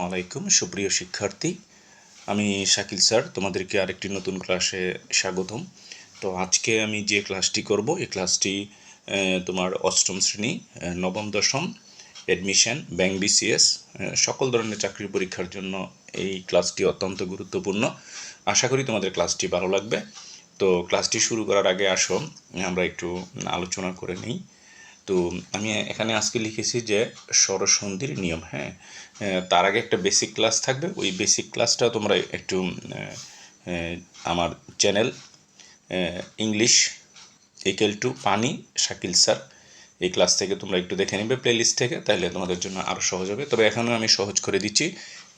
আলাইকুম সুপ্রিয় শিক্ষার্থী, আমি শাকিল স্যার তোমাদেরকে আরেকটি নতুন ক্লাসে স্বাগতম। তো আজকে আমি যে ক্লাসটি করব এই ক্লাসটি তোমার অষ্টম শ্রেণী নবম দশম অ্যাডমিশন ব্যাংক বিসিএস সকল ধরনের চাকরির পরীক্ষার জন্য এই ক্লাসটি অত্যন্ত গুরুত্বপূর্ণ। আশা করি তোমাদের ক্লাসটি ভালো লাগবে। তো ক্লাসটি শুরু করার আগে আসো আমরা একটু আলোচনা করে নিই। তো আমি এখানে আজকে লিখেছি যে স্বরসন্ধির নিয়ম। তার আগে একটা বেসিক ক্লাস থাকবে, ওই বেসিক ক্লাসটা তোমরা একটু আমার চ্যানেল ইংলিশ ইকুয়াল টু পানি শাকিল স্যার এই ক্লাস থেকে তোমরা একটু দেখে নেবে প্লেলিস্ট থেকে, তাহলে তোমাদের জন্য আরও সহজ হবে। তবে এখনও আমি সহজ করে দিচ্ছি,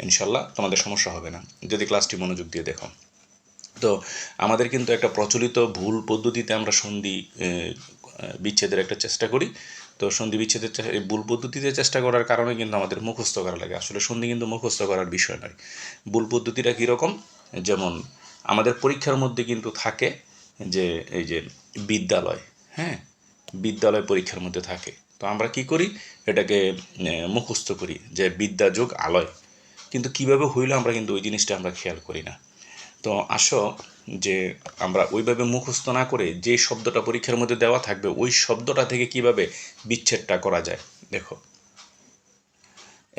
ইনশাল্লাহ তোমাদের সমস্যা হবে না যদি ক্লাসটি মনোযোগ দিয়ে দেখো। তো আমাদের কিন্তু একটা প্রচলিত ভুল পদ্ধতিতে আমরা সন্ধি বিচ্ছেদের একটা চেষ্টা করি। তো সন্ধি বিচ্ছেদের ভুল পদ্ধতিতে চেষ্টা করার কারণে কিন্তু আমাদের মুখস্থ করা লাগে। আসলে সন্ধি কিন্তু মুখস্থ করার বিষয় নয়। ভুল পদ্ধতিটা কীরকম, যেমন আমাদের পরীক্ষার মধ্যে কিন্তু থাকে যে এই যে বিদ্যালয়, বিদ্যালয় পরীক্ষার মধ্যে থাকে। তো আমরা কি করি, এটাকে মুখস্থ করি যে বিদ্যা যোগ আলয়, কিন্তু কিভাবে হইলো আমরা কিন্তু ওই জিনিসটা আমরা খেয়াল করি না। তো আসো যে আমরা ওইভাবে মুখস্থ না করে যে শব্দটা পরীক্ষার মধ্যে দেওয়া থাকবে ওই শব্দটা থেকে কিভাবে বিচ্ছেদটা করা যায়। দেখো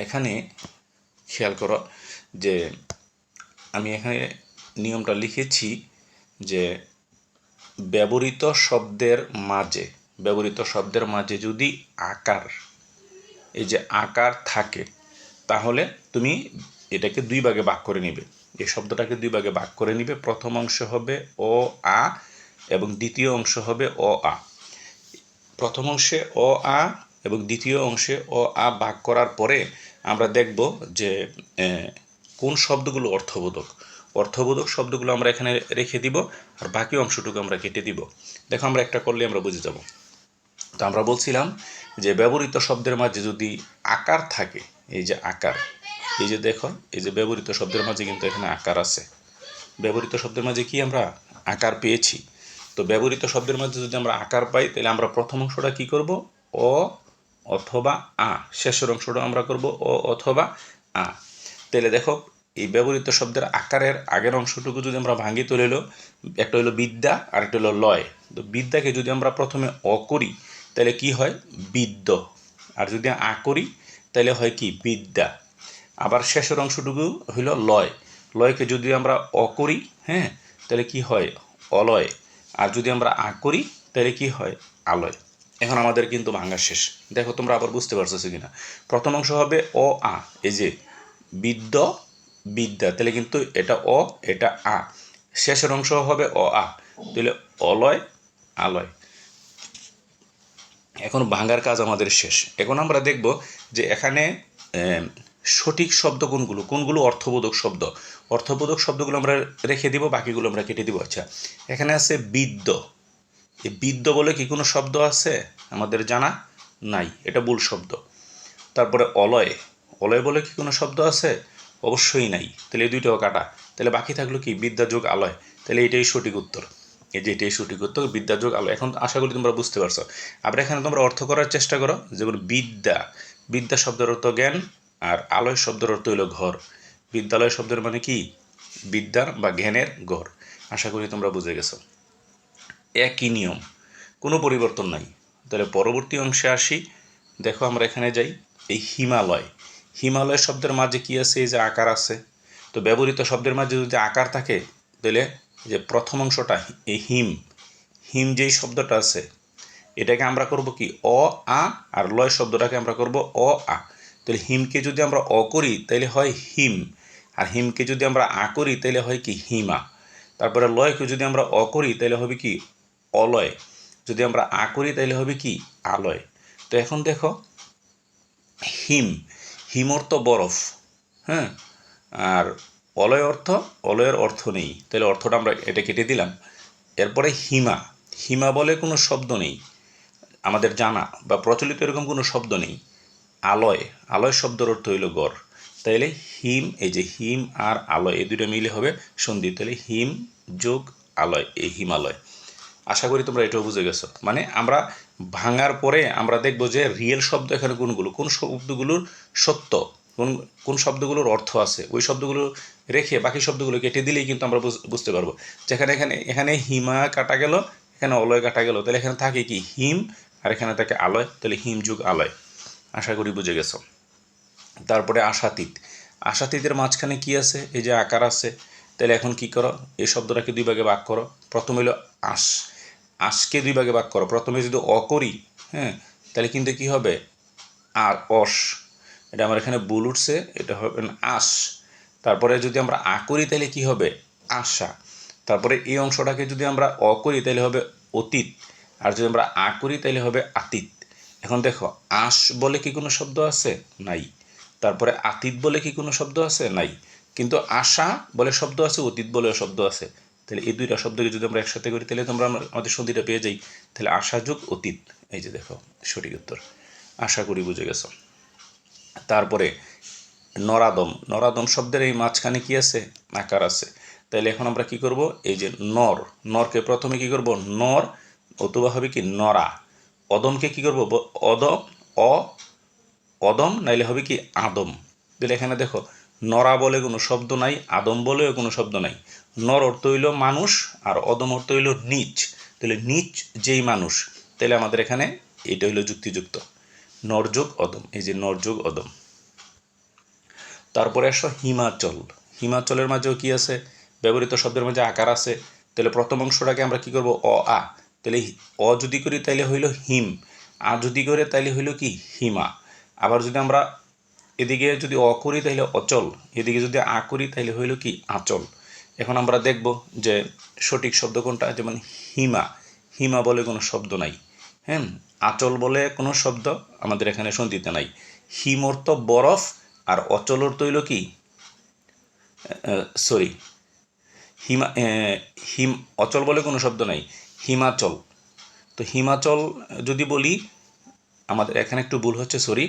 এখানে খেয়াল করো যে আমি এখানে নিয়মটা লিখেছি যে ব্যবহৃত শব্দের মাঝে যদি আকার, এই যে আকার থাকে, তাহলে তুমি এটাকে দুই ভাগে ভাগ করে নিবে। এই শব্দটাকে দুই ভাগে ভাগ করে নিবে। প্রথম অংশ হবে অ আ এবং দ্বিতীয় অংশ হবে অ আ। প্রথম অংশে অ আ এবং দ্বিতীয় অংশে অ আ ভাগ করার পরে আমরা দেখব যে কোন শব্দগুলো অর্থবোধক শব্দগুলো আমরা এখানে রেখে দিব, আর বাকি অংশটুকু আমরা কেটে দিব। দেখো আমরা একটা করলে আমরা বুঝে যাব। তো আমরা বলছিলাম যে ব্যবহৃত শব্দের মাঝে যদি আকার থাকে, এই যে আকার, এই যে দেখো এই যে ব্যবহৃত শব্দের মাঝে কিন্তু এখানে আকার আছে। ব্যবহৃত শব্দের মাঝে কি আমরা আকার পেয়েছি। তো ব্যবহৃত শব্দের মাঝে যদি আমরা আকার পাই, তাহলে আমরা প্রথম অংশটা কি করব, অ অথবা আ। শেষের অংশটা আমরা করব অ অথবা আ। তাহলে দেখো এই ব্যবহৃত শব্দের আকারের আগের অংশটুকু যদি আমরা ভাঙি, তো হলো একটা হলো বিদ্যা আর একটা হলো লয়। তো বিদ্যাকে যদি আমরা প্রথমে অ করি তাহলে কি হয়, বিদ্য। আর যদি আ করি তাহলে হয় কি, বিদ্যা। আবার শেষের অংশটুকু হইল লয়। লয়কে যদি আমরা অ করি, তাহলে কি হয়, অলয়। আর যদি আমরা আ করি তাহলে কি হয়, আলয়। এখন আমাদের কিন্তু ভাঙা শেষ। দেখো তোমরা আবার বুঝতে পারছো কিনা। প্রথম অংশ হবে অ আ, এই যে বিদ্যা, তাহলে কিন্তু এটা অ এটা আ। শেষের অংশ হবে অ আ, তাহলে অলয় আলয়। এখন ভাঙার কাজ আমাদের শেষ। এখন আমরা দেখব যে এখানে সঠিক শব্দ কোনগুলো অর্থবোধক শব্দগুলো আমরা রেখে দিব, বাকিগুলো আমরা কেটে দিব। আচ্ছা, এখানে আছে বিদ্য। এই বিদ্য বলে কি কোনো শব্দ আছে আমাদের জানা নাই, এটা ভুল শব্দ। তারপরে অলয় বলে কি কোনো শব্দ আছে, অবশ্যই নাই। তাহলে এই দুইটাও কাটা। তাহলে বাকি থাকলো কি, বিদ্যা যোগ আলয়। তাহলে এটাই সঠিক উত্তর। এটাই সঠিক উত্তর, বিদ্যা যোগ আলো। এখন আশা করি তোমরা বুঝতে পারছো। আবার এখানে তোমরা অর্থ করার চেষ্টা করো, যেমন বিদ্যা শব্দের অর্থ জ্ঞান, আর আলয় শব্দের অর্থ হলো ঘর। বিদ্যালয় শব্দের মানে কি, বিদ্যার বা জ্ঞানের ঘর। আশা করি তোমরা বুঝে গেছো। একই নিয়ম, কোনো পরিবর্তন নাই। তাহলে পরবর্তী অংশে আসি। দেখো আমরা এখানে যাই, এই হিমালয় শব্দের মাঝে কি আছে, এই যে আকার আছে। তো ব্যবহৃত শব্দের মাঝে যদি আকার থাকে, তাহলে যে প্রথম অংশটা এই হিম যেই শব্দটা আছে, এটাকে আমরা করব কি, অ আ, আর লয় শব্দটাকে আমরা করব অ আ। তাহলে হিমকে যদি আমরা অ করি তাহলে হয় হিম, আর হিমকে যদি আমরা আ করি তাহলে হয় কি, হিমা। তারপরে লয়কে যদি আমরা অ করি তাহলে হবে কি, অলয়। যদি আমরা আ করি তাহলে হবে কি, আলয়। তো এখন দেখো হিম অর্থ বরফ, আর অলয়ের অর্থ নেই, তাহলে অর্থটা আমরা এটা কেটে দিলাম। এরপরে হিমা বলে কোনো শব্দ নেই আমাদের জানা বা প্রচলিত, এরকম কোনো শব্দ নেই। আলয় শব্দের অর্থ হইল গড়। তাইলে এই যে হিম আর আলয়, এই দুটো মিলে হবে সন্ধি। তাহলে হিম যোগ আলয়, এই হিমালয়। আশা করি তোমরা এটাও বুঝে গেছো। মানে আমরা ভাঙার পরে আমরা দেখব যে রিয়েল শব্দ এখানে কোন শব্দগুলোর সত্য, কোন কোন শব্দগুলোর অর্থ আছে ওই শব্দগুলো রেখে বাকি শব্দগুলো কেটে দিলেই কিন্তু আমরা বুঝতে পারবো। যেখানে এখানে হিমা কাটা গেল, এখানে অলয় কাটা গেল, তাহলে এখানে থাকে কি হিম, আর এখানে থাকে আলয়, তাহলে হিম যুগ আলয়। আশা করি বুঝে গেছো। তারপরে আশাতীত, আশাতীতের মাঝখানে কি আছে, এই যে আকার আছে। তাহলে এখন কি করো, এই শব্দটাকে দুই ভাগে ভাগ করো। প্রথম হইল আশ, আশকে দুই ভাগে ভাগ করো। প্রথমে যদি অ করি, হ্যাঁ, তাহলে কিন্তু কি হবে আর অস, এটা আমার এখানে ভুল উঠছে, এটা হবে আশ। তারপরে যদি আমরা আ করি তাহলে কি হবে আশা। তারপরে এই অংশটাকে যদি আমরা অ করি তাহলে হবে অতীত, আর যদি আমরা আ করি তাহলে হবে আতীত। এখন দেখো, আশ বলে কি কোনো শব্দ আছে? নাই। তারপরে আতীত বলে কি কোনো শব্দ আছে? নাই। কিন্তু আশা বলে শব্দ আছে, অতীত বলে শব্দ আছে। তাহলে এই দুইটা শব্দকে যদি আমরা একসাথে করি তাহলে তোমরা আমাদের সন্ধিটা পেয়ে যাই। তাহলে আশা যোগ অতীত, এই যে দেখো সঠিক উত্তর। আশা করি বুঝে গেছো। তারপরে নরাদম, নরাদম শব্দের এই মাঝখানে কি আছে? আকার আছে। তাহলে এখন আমরা কি করব, এই যে নর, নরকে প্রথমে কি করব নর, অথবা হবে কি নরা। অদমকে কি করব অদম, অ অদম, নাইলে হবে কি আদম। তাহলে এখানে দেখো, নরা বলে কোনো শব্দ নাই, আদম বলেও কোনো শব্দ নাই। নর অর্থ হইল মানুষ, আর অদম অর্থ হইল নীচ। তাহলে নীচ যেই মানুষ, তাহলে আমাদের এখানে এটা হইল যুক্তিযুক্ত, নরযোগ অদম, এই যে নরযোগ অদম। তারপরে আসো হিমাচল, হিমাচলের মাঝেও কি আছে? ব্যবহৃত শব্দের মাঝে আকার আছে। তাহলে প্রথম অংশটাকে আমরা কি করব অ আ, তাহলে অ যদি করি তাইলে হইল হিম, আ যদি করে তাইলে হইল কি হিমা। আবার যদি আমরা এদিকে যদি অ করি তাহলে অচল, এদিকে যদি আ করি তাহলে হইল কি আঁচল। এখন আমরা দেখব যে সঠিক শব্দ কোনটা। যেমন হিমা, হিমা বলে কোনো শব্দ নাই, হ্যাঁ। আঁচল বলে কোনো শব্দ আমাদের এখানে সন্ধিতে নাই। হিম অর্থ বরফ, আর অচল অর্থ হইল কি সরি হিমা, হিম, অচল বলে কোনো শব্দ নাই, হিমাচল। তো হিমাচল যদি বলি, আমাদের এখানে একটু ভুল হচ্ছে, সরি।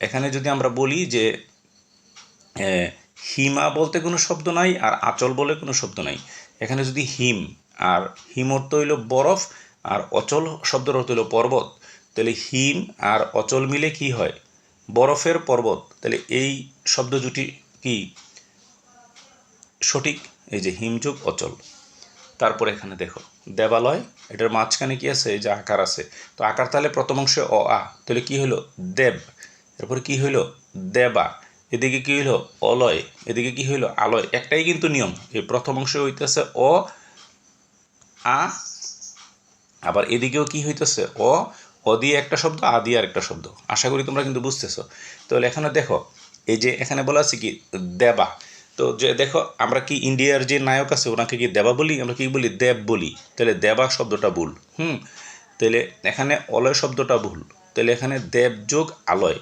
এখানে যদি আমরা বলি যে হিমা বলতে কোনো শব্দ নাই, আর আঁচল বলে কোনো শব্দ নাই। এখানে যদি হিম, আর হিম অর্থ হইল বরফ, আর অচল শব্দের অর্থ হইল পর্বত, তাহলে হিম আর অচল মিলে কি হয় বরফের পর্বত। তাহলে এই শব্দ জুটি কি সঠিক, এই যে হিমযুগ অচল। তারপরে এখানে দেখো দেবালয়, এটার মাঝখানে কি আছে? এই যে আকার আছে। তো আকার তাহলে প্রথম অংশে অ আ, তাহলে কি হইল দেব। এরপরে কি হইল দেবা। এদিকে কি হইল অলয়, এদিকে কি হইল আলয়। একটাই কিন্তু নিয়ম, এই প্রথম অংশে হইতেছে অ আ, আবার এদিকেও কি হইতেছে অ, অ দিয়ে একটা শব্দ, আ দিয়ে আরেকটা শব্দ। আশা করি তোমরা কিন্তু বুঝতেছো। তাহলে এখানে দেখো, এই যে এখানে বলা আছে কি দেবা। তো যে দেখো, আমরা কি ইন্ডিয়ার যে নায়ক আছে ওনাকে কি দেবা বলি? আমরা কি বলি দেব বলি। তাহলে দেবা শব্দটা ভুল, তাহলে এখানে অলয় শব্দটা ভুল। তাহলে এখানে দেব যোগ আলয়,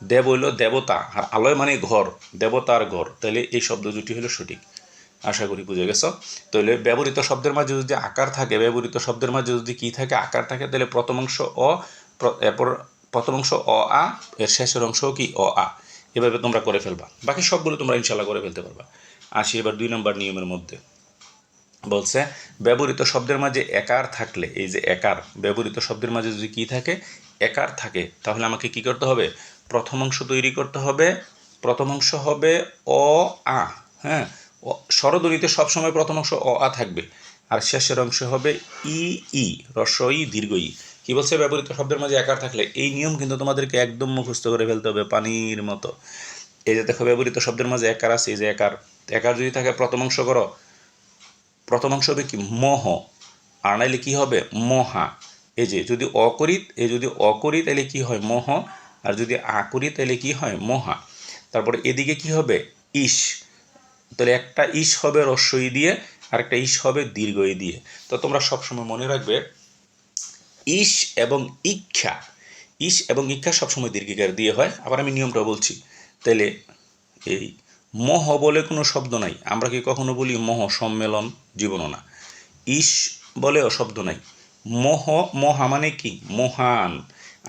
দেব হইল দেবতা, আর আলয় মানে ঘর, দেবতার ঘর। তাহলে এই শব্দ দুটি হলো সঠিক। আশা করি বুঝে গেছ। তাহলে ব্যবহৃত শব্দের মাঝে যদি আকার থাকে, ব্যবহৃত শব্দের মাঝে যদি কী থাকে আকার থাকে, তাহলে প্রথম অংশ অ, এরপর প্রথম অংশ অ আ, এর শেষের অংশও কি অ আ। এভাবে তোমরা করে ফেলবা, বাকি সবগুলো তোমরা ইনশাল্লাহ করে ফেলতে পারবা। আসি এবার 2 নম্বর নিয়মের মধ্যে। বলছে ব্যবহৃত শব্দের মাঝে একার থাকলে, এই যে একার, ব্যবহৃত শব্দের মাঝে যদি কী থাকে একার থাকে, তাহলে আমাকে কি করতে হবে? প্রথম অংশ তৈরি করতে হবে। প্রথম অংশ হবে অ আ, হ্যাঁ। স্বরধ্বনিতে সবসময় প্রথম অংশ অ আ থাকবে, আর শেষের অংশ হবে ই ই, হ্রস্ব ই দীর্ঘ ই। কী বলছে? ব্যবহৃত শব্দের মাঝে একার থাকলে। এই নিয়ম কিন্তু তোমাদেরকে একদম মুখস্থ করে ফেলতে হবে পানির মতো। এই যে দেখো, ব্যবহৃত শব্দের মাঝে একার আছে, এই যে একার, একার যদি থাকে প্রথম অংশ করো, প্রথম অংশ হবে কি মহ, আর নাইলে কী হবে মহা। এই যে যদি অ করি, এই যদি অ করি তাহলে কী হয় মহ, আর যদি আ করি তাহলে কী হয় মহা। তারপরে এদিকে কি হবে ইস, তাহলে একটা ইস হবে হ্রস্ব ই দিয়ে, আর একটা ইস হবে দীর্ঘ ই দিয়ে। তো তোমরা সবসময় মনে রাখবে ইস এবং ইচ্ছা, ইস এবং ইচ্ছা সবসময় দীর্ঘিকার দিয়ে হয়। আবার আমি নিয়মটা বলছি। তাহলে এই মহ বলে কোনো শব্দ নাই, আমরা কি কখনো বলি মহ সম্মেলন? জীবনও না। ইস বলেও শব্দ নাই। মহ, মহা মানে কি মহান,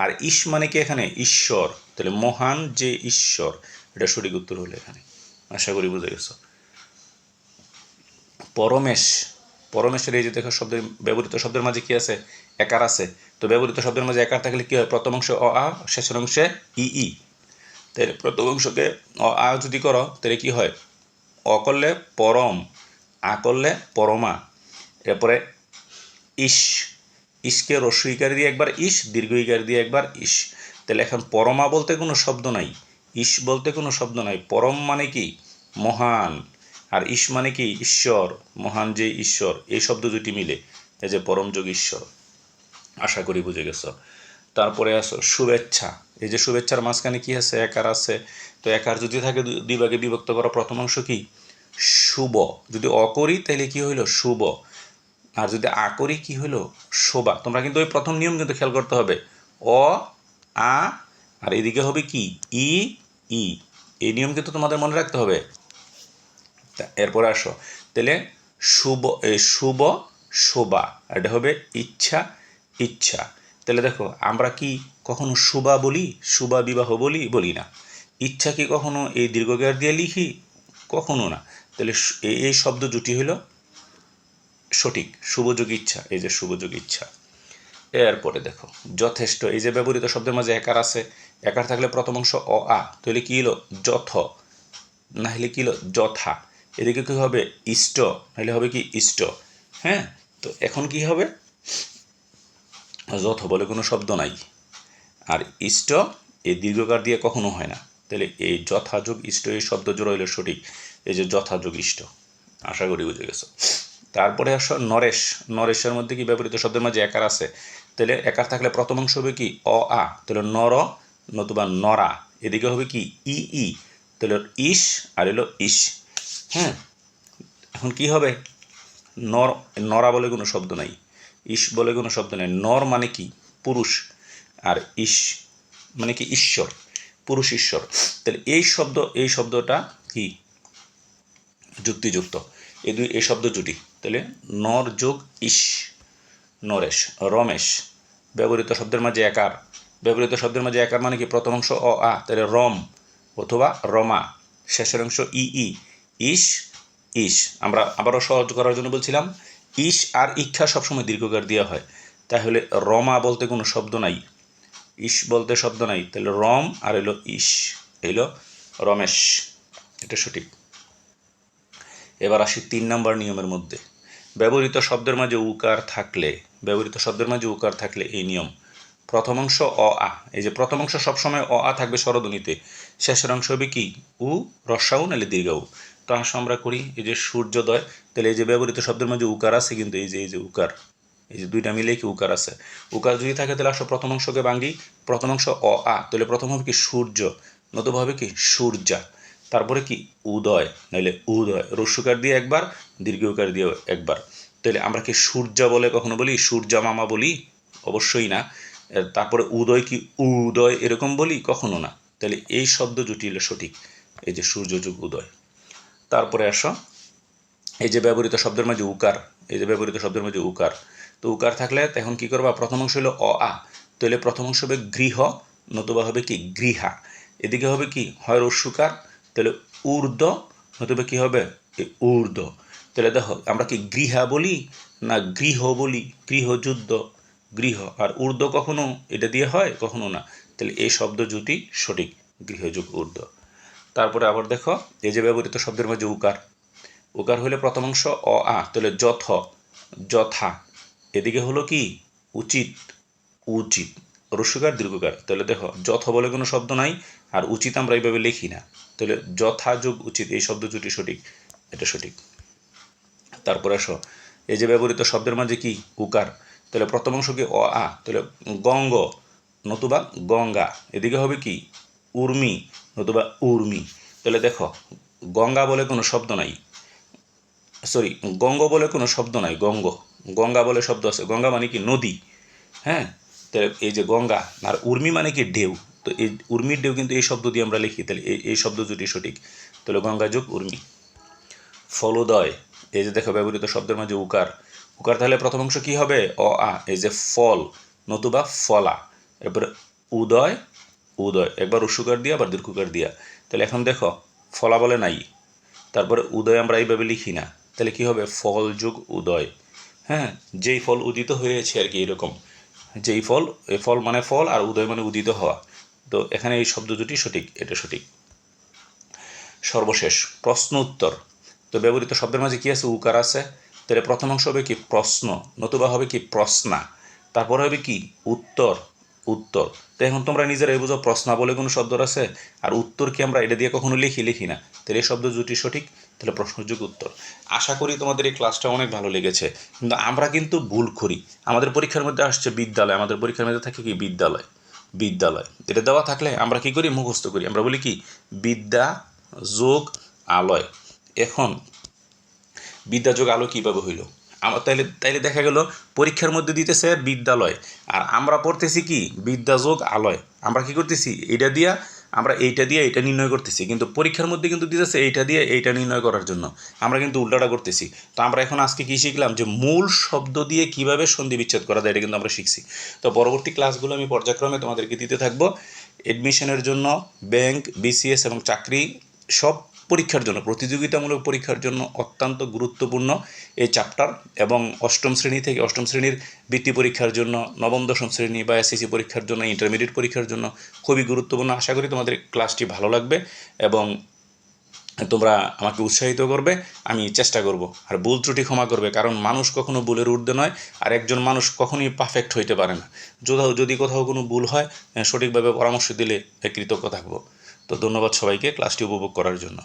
আর ইস মানে কি এখানে ঈশ্বর। তাহলে মহান যে ঈশ্বর, এটা সঠিক উত্তর হলো এখানে। আশা করি বুঝে গেছো। পরমেশ, পরমেশের এই যে দেখো শব্দের, ব্যবহৃত শব্দের মাঝে কি আছে একার আছে। তো ব্যবহৃত শব্দের মাঝে একার থাকলে কি হয়? প্রথম অংশে অ আ, শেষের অংশে ই ই। তাহলে প্রথম অংশকে অ আ যদি করো তাহলে কি হয়, অ করলে পরম, আ করলে পরমা, এরপরে ইস, ইসকে রস্য ইকার দিয়ে একবার ইস, দীর্ঘ ইকার দিয়ে একবার ইস। তাহলে এখন পরমা বলতে কোনো শব্দ নাই, ইস বলতে কোনো শব্দ নাই। পরম মানে কি মহান, আর ইস মানে কি ঈশ্বর, মহান যে ঈশ্বর, এই শব্দ দুটি মিলে এই যে পরম যোগ ঈশ্বর। আশা করি বুঝে গেছ। তারপরে আসো শুভেচ্ছা। এই যে শুভেচ্ছার মাঝখানে কি আছে, একার আছে। তো একার যদি থাকে দুই ভাগে বিভক্ত করা, প্রথম অংশ কি শুভ, যদি অ করি তাহলে কি হইল শুভ, আর যদি আ করি কি হইল শোভা। তোমরা কিন্তু ওই প্রথম নিয়ম কিন্তু খেয়াল করতে হবে, অ আ আর এদিকে হবে কি ই ই, এই নিয়ম কিন্তু তোমাদের মনে রাখতে হবে। এরপরে আসো তাহলে শুভ, শুভ শোভা, এটা হবে ইচ্ছা ইচ্ছা। তাহলে দেখো আমরা কি কখনো শুভা বলি, শুভা বিবাহ বলি, বলি না। ইচ্ছা কি কখনো এই দীর্ঘকার দিয়ে লিখি, কখনো না। তাহলে এই শব্দ জুটি হলো সঠিক, শুভযোগ ইচ্ছা, এই যে শুভযোগ ইচ্ছা। এরপরে দেখো যথেষ্ট, এই যে ব্যবহৃত শব্দের মাঝে একার আছে, একার থাকলে প্রথম অংশ অ আ, তাহলে কি হলো যথ, না হলে কি হলো যথা। এদিকে কি হবে ইষ্ট, নাহলে হবে কি ইষ্ট। হ্যাঁ, তো এখন কি হবে, যথ বলে কোনো শব্দ নাই, আর ইষ্ট এই দীর্ঘকার দিয়ে কখনো হয় না। তাহলে এই যথাযোগ ইষ্ট এই শব্দ জোড়া হইল সঠিক, এই যে যথাযোগ ইষ্ট। আশা করি বুঝে গেছো। তারপরে আসো নরেশ। নরেশের মধ্যে কি ব্যবহৃত শব্দের মাঝে একার আছে, তাহলে একার থাকলে প্রথম অংশ হবে কি অ আ, তাহলে নর নতুবা নরা। এদিকে হবে কি ই ই, তাহলে ইস আর এলো ইস। হ্যাঁ, এখন কি হবে, নর, নরা বলে কোনো শব্দ নাই, ইস বলে কোনো শব্দ নেই। নর মানে কি পুরুষ, আর ইস মানে কি ঈশ্বর, পুরুষ ঈশ্বর। তাহলে এই শব্দটা কি যুক্তিযুক্ত, এই শব্দ জুটি। তাহলে নর যোগ ইস, নরেশ। রমেশ, ব্যবহৃত শব্দের মাঝে একার, ব্যবহৃত শব্দের মাঝে একার মানে কি প্রথম অংশ অ আ, তাহলে রম অথবা রমা, শেষের অংশ ই ই, ইস ইস। আমরা আবারও সহজ করার জন্য বলছিলাম ইস আর ইচ্ছা সবসময় দীর্ঘকার দেওয়া হয়, তাহলে রমা বলতে কোনো শব্দ নাই, ইস বলতে শব্দ নাই, তাহলে রম আর এলো ইস, এলো রমেশ, এটা সঠিক। এবার আসি 3 নম্বর নিয়মের মধ্যে। ব্যবহৃত শব্দের মাঝে উকার থাকলে, ব্যবহৃত শব্দের মাঝে উকার থাকলে এই নিয়ম, প্রথম অংশ অ আ, এই যে প্রথম অংশ সবসময় অ আ থাকবে স্বরধ্বনিতে, শেষের অংশ হবে কি উ রস্যাউ নাহলে দীর্ঘাউ। তো আসো আমরা করি, এই যে সূর্যোদয়, তাহলে এই যে ব্যবহৃত শব্দের মাঝে উকার আছে কিন্তু, এই যে উকার, এই যে দুইটা মিলে কি উকার আছে। উকার যদি থাকে তাহলে আসো প্রথম অংশকে ভাঙ্গি, প্রথম অংশ অ আ, তাহলে প্রথম হবে কি সূর্য, নতুবা হবে কি সূর্যা। তারপরে কি উদয় নাহলে উদয়, রস্যকার দিয়ে একবার, দীর্ঘকার দিয়ে একবার। তাহলে আমরা কি সূর্যা বলে কখনো বলি, সূর্যা মামা বলি, অবশ্যই না। তারপরে উদয় কি উদয় এরকম বলি, কখনো না। তাহলে এই শব্দ জুটি হলো সঠিক, এই যে সূর্য যুগ উদয়। তারপরে আসো এই যে ব্যবহৃত শব্দের মাঝে উকার, এই যে ব্যবহৃত শব্দের মাঝে উকার, তো উকার থাকলে এখন কি করবা, প্রথম অংশ হলো অ আ, তাহলে প্রথম অংশ হবে গৃহ, নতুবা হবে কি গৃহা। এদিকে হবে কি হয় রস্যকার, তাহলে ঊর্ধ্ব, নতুবা কি হবে ঊর্ধ্ব। তাহলে দেখো আমরা কি গৃহা বলি না গৃহ বলি, গৃহযুদ্ধ, গৃহ, আর ঊর্ধ্ব কখনো এটা দিয়ে হয়, কখনো না। তাহলে এই শব্দ জুটি সঠিক, গৃহযুগ ঊর্ধ্ব। তারপরে আবার দেখো এই যে ব্যবহৃত শব্দের মাঝে উকার, উকার হলে প্রথম অংশ অ আ, তাহলে যথ, যথা। এদিকে হলো কি উচিত, উচিত, রস্যকার দীর্ঘকার। তাহলে দেখো যথ বলে কোনো শব্দ নাই, আর উচিত আমরা এইভাবে লিখি না, তাহলে যথা যোগ উচিত এই শব্দ জুটি সঠিক, এটা সঠিক। তারপরে আসো এই যে ব্যবহৃত শব্দের মাঝে কি উকার, তাহলে প্রথম অংশ কি অ আ, তাহলে গঙ্গ নতুবা গঙ্গা। এদিকে হবে কি উর্মি, নতুবা উর্মি। তাহলে দেখো গঙ্গা বলে কোনো শব্দ নাই, সরি গঙ্গ বলে কোনো শব্দ নাই, গঙ্গ, গঙ্গা বলে শব্দ আছে, গঙ্গা মানে কি নদী। হ্যাঁ, তো এই যে গঙ্গা, আর উর্মি মানে কি ঢেউ, তো এই উর্মির ঢেউ কিন্তু এই শব্দ দিয়ে আমরা লিখি, তাহলে এই শব্দ দুটি সঠিক, তাহলে গঙ্গা যোগ উর্মি। ফলোদয়, এই যে দেখো ব্যবহৃত শব্দের মাঝে উকার, উকার তাহলে প্রথম অংশ কি হবে অ আ, এই যে ফল নতুবা ফলা, এরপরে উদয়, উদয় একবার রস্যকার দিয়া আবার দীর্ঘকার দিয়া। তাহলে এখন দেখো ফলা বলে নাই, তারপরে উদয় আমরা এইভাবে লিখি না, তাহলে কি হবে ফল যুগ উদয়। হ্যাঁ, যেই ফল উদিত হয়েছে আর কি, এরকম যেই ফল, এ ফল মানে ফল আর উদয় মানে উদিত হওয়া, তো এখানে এই শব্দ দুটি সঠিক, এটা সঠিক। সর্বশেষ প্রশ্ন উত্তর। তো ব্যবহৃত শব্দের মাঝে কি আছে? উকার আছে। তাহলে প্রথম অংশ হবে কি? প্রশ্ন, নতুবা হবে কি? প্রশ্না। তারপরে হবে কি? উত্তর, উত্তর। তো এখন তোমরা নিজেরাই বুঝো, প্রশ্না বলে কোনো শব্দ আছে? আর উত্তর কি আমরা এটা দিয়ে কখনো লিখি না। তাহলে এই শব্দ দুটি সঠিক, তাহলে প্রশ্নযোগ উত্তর। আশা করি তোমাদের এই ক্লাসটা অনেক ভালো লেগেছে। কিন্তু আমরা কিন্তু ভুল করি। আমাদের পরীক্ষার মধ্যে আসছে বিদ্যালয়, আমাদের পরীক্ষার মধ্যে থাকে কি? বিদ্যালয়, বিদ্যালয়। এটা দেওয়া থাকলে আমরা কি করি? মুখস্থ করি। আমরা বলি কি? বিদ্যা যোগ আলয়। এখন বিদ্যা যোগ আলো কীভাবে হইল? আমার তাইলে দেখা গেল পরীক্ষার মধ্যে দিতেছে বিদ্যালয়, আর আমরা পড়তেছি কি? বিদ্যা যোগ আলয়। আমরা কি করতেছি? এইটা দিয়া আমরা এইটা দিয়ে এইটা নির্ণয় করতেছি, কিন্তু পরীক্ষার মধ্যে কিন্তু দিতেছে এইটা দিয়ে এইটা নির্ণয় করার জন্য। আমরা কিন্তু উল্টাটা করতেছি। তো আমরা এখন আজকে কী শিখলাম? যে মূল শব্দ দিয়ে কিভাবে সন্ধি বিচ্ছেদ করা যায়, এটা কিন্তু আমরা শিখছি। তো পরবর্তী ক্লাসগুলো আমি পর্যায়ক্রমে তোমাদেরকে দিতে থাকবো। এডমিশনের জন্য, ব্যাংক, বিসিএস এবং চাকরি সব পরীক্ষার জন্য, প্রতিযোগিতামূলক পরীক্ষার জন্য অত্যন্ত গুরুত্বপূর্ণ এই চ্যাপ্টার। এবং অষ্টম শ্রেণী থেকে, অষ্টম শ্রেণীর বৃত্তি পরীক্ষার জন্য, নবম দশম শ্রেণী বা এসএসসি পরীক্ষার জন্য, ইন্টারমিডিয়েট পরীক্ষার জন্য খুবই গুরুত্বপূর্ণ। আশা করি তোমাদের ক্লাসটি ভালো লাগবে এবং তোমরা আমাকে উৎসাহিত করবে। আমি চেষ্টা করব। আর ভুল ত্রুটি ক্ষমা করবে, কারণ মানুষ কখনো ভুলের ঊর্ধ্বে নয়, আর একজন মানুষ কখনোই পারফেক্ট হইতে পারে না। যদি কোথাও কোনো ভুল হয়, সঠিকভাবে পরামর্শ দিলে কৃতজ্ঞ থাকব। তো ধন্যবাদ সবাইকে ক্লাসটি উপভোগ করার জন্য।